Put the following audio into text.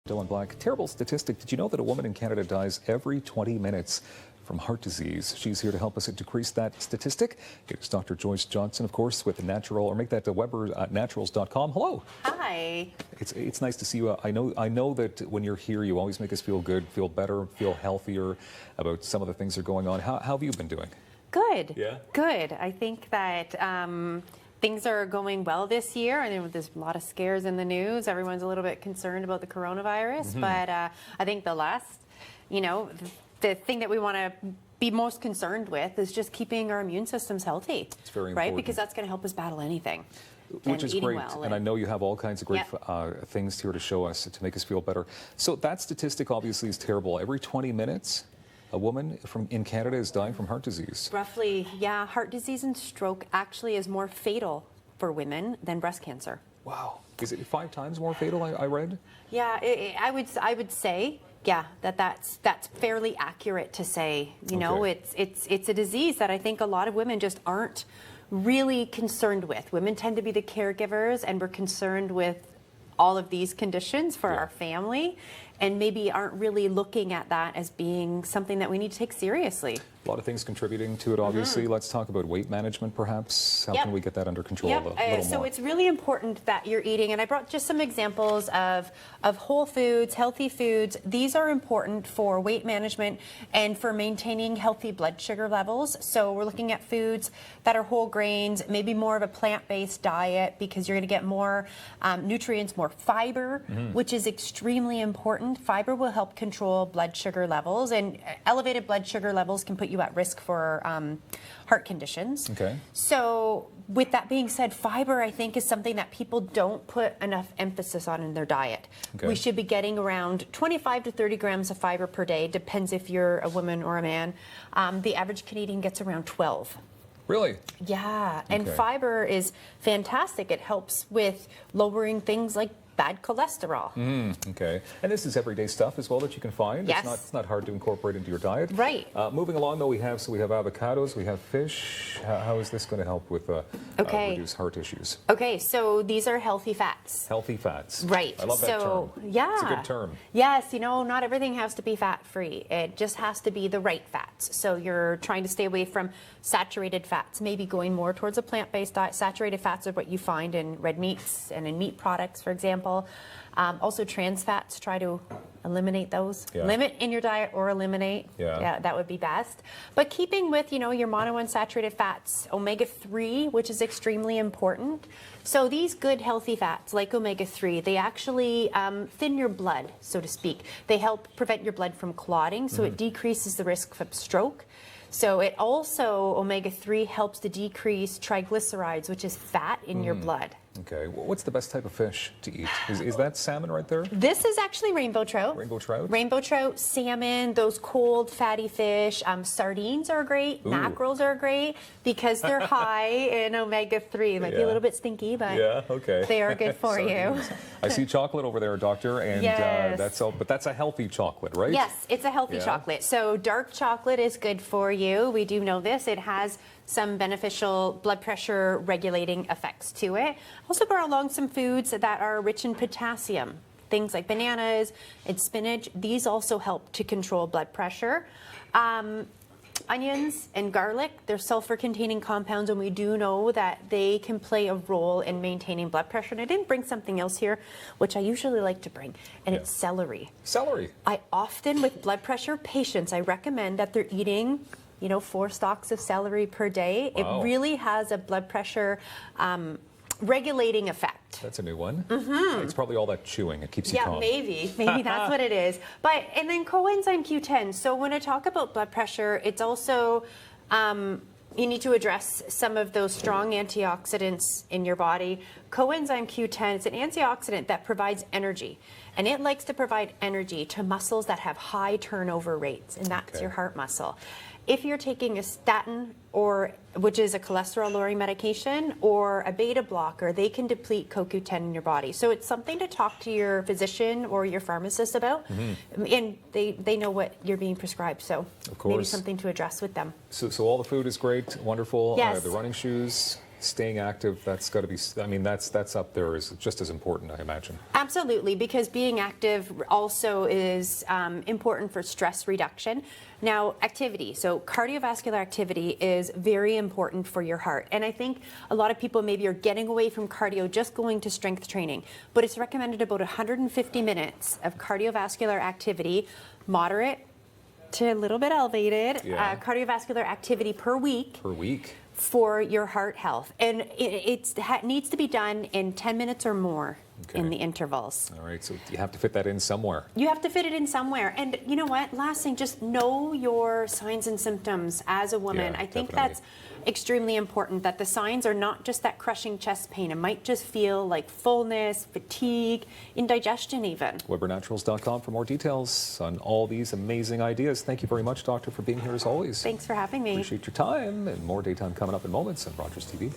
Dylan Black, terrible statistic. Did you know that a woman in Canada dies every 20 minutes from heart disease? She's here to help us decrease that statistic. It's Dr. Joyce Johnson, of course, with Natural, or make that Weber at naturals.com. Hello. Hi. It's nice to see you. I know that when you're here, you always make us feel good, feel better, feel healthier about some of the things that are going on. How have you been doing? Good. Yeah. Good. I think that things are going well this year. I know there's a lot of scares in the news. Everyone's a little bit concerned about the coronavirus, but I think the thing that we want to be most concerned with is just keeping our immune systems healthy. It's very right, important. because that's going to help us battle anything. Which is great, well, and I know you have all kinds of great Yep. things here to show us to make us feel better. So that statistic obviously is terrible. Every 20 minutes, a woman in Canada is dying from heart disease. Roughly, yeah. Heart disease and stroke actually is more fatal for women than breast cancer. Wow. Is it 5 times more fatal, I read? Yeah, I would say, yeah, that's fairly accurate to say. You know, it's a disease that I think a lot of women just aren't really concerned with. Women tend to be the caregivers, and we're concerned with all of these conditions for our family, and maybe aren't really looking at that as being something that we need to take seriously. A lot of things contributing to it, obviously. Let's talk about weight management, perhaps. How can we get that under control a little more? So it's really important that you're eating, and I brought just some examples of whole foods, healthy foods. These are important for weight management and for maintaining healthy blood sugar levels. So we're looking at foods that are whole grains, maybe more of a plant-based diet, because you're going to get more nutrients, more fiber, which is extremely important. Fiber will help control blood sugar levels, and elevated blood sugar levels can put you at risk for heart conditions. Okay. So with that being said, fiber, I think, is something that people don't put enough emphasis on in their diet. Okay. We should be getting around 25 to 30 grams of fiber per day. Depends if you're a woman or a man. The average Canadian gets around 12. Really? Yeah, and fiber is fantastic. It helps with lowering things like bad cholesterol. Okay. And this is everyday stuff as well that you can find. Yes. It's not hard to incorporate into your diet. Right. Moving along, though, we have avocados, we have fish. How is this going to help with reduce heart issues? Okay, so these are healthy fats. Healthy fats. Right. I love that term. Yeah. It's a good term. Yes, not everything has to be fat-free. It just has to be the right fats. So you're trying to stay away from saturated fats, maybe going more towards a plant-based diet. Saturated fats are what you find in red meats and in meat products, for example. Also trans fats, try to eliminate those. Limit in your diet or eliminate. Yeah, that would be best. But keeping with, your monounsaturated fats, omega-3, which is extremely important. So these good healthy fats, like omega-3, they actually thin your blood, so to speak. They help prevent your blood from clotting, so it decreases the risk of stroke. So it also, omega-3 helps to decrease triglycerides, which is fat in your blood. Okay. Well, what's the best type of fish to eat? Is that salmon right there? This is actually rainbow trout. Rainbow trout? Rainbow trout, salmon, those cold fatty fish. Sardines are great. Ooh. Mackerels are great because they're high in omega-3. Might be a little bit stinky, but they are good for you. I see chocolate over there, doctor, and that's all. But that's a healthy chocolate, right? Yes, it's a healthy chocolate. So dark chocolate is good for you. We do know this. It has some beneficial blood pressure regulating effects to it. Also brought along some foods that are rich in potassium. Things like bananas and spinach. These also help to control blood pressure. Onions and garlic, they're sulfur-containing compounds, and we do know that they can play a role in maintaining blood pressure. And I didn't bring something else here, which I usually like to bring, and it's celery. Celery? I often, with blood pressure patients, I recommend that they're eating 4 stalks of celery per day. Wow. It really has a blood pressure regulating effect. That's a new one. It's probably all that chewing. It keeps you calm. Maybe that's what it is. And then coenzyme Q10. So when I talk about blood pressure, it's also you need to address some of those strong antioxidants in your body. Coenzyme Q10 is an antioxidant that provides energy, and it likes to provide energy to muscles that have high turnover rates, and that's your heart muscle. If you're taking a statin, which is a cholesterol-lowering medication, or a beta blocker, they can deplete CoQ10 in your body. So it's something to talk to your physician or your pharmacist about, and they know what you're being prescribed. So maybe something to address with them. So all the food is great, wonderful. Yes. The running shoes. staying active, that's got to be, I mean, that's up there as just as important, I imagine. Absolutely, because being active also is important for stress reduction. Now, activity, so cardiovascular activity is very important for your heart. And I think a lot of people maybe are getting away from cardio, just going to strength training. But it's recommended about 150 minutes of cardiovascular activity, moderate to a little bit elevated, cardiovascular activity per week. Per week. For your heart health. And it needs to be done in 10 minutes or more in the intervals. All right, so you have to fit that in somewhere. You have to fit it in somewhere. And you know what? Last thing, just know your signs and symptoms as a woman. Yeah, I think definitely. that's extremely important, that the signs are not just that crushing chest pain. It might just feel like fullness, fatigue, indigestion even. WeberNaturals.com for more details on all these amazing ideas. Thank you very much, Doctor, for being here as always. Thanks for having me. Appreciate your time, and more daytime coming up in moments on Rogers TV.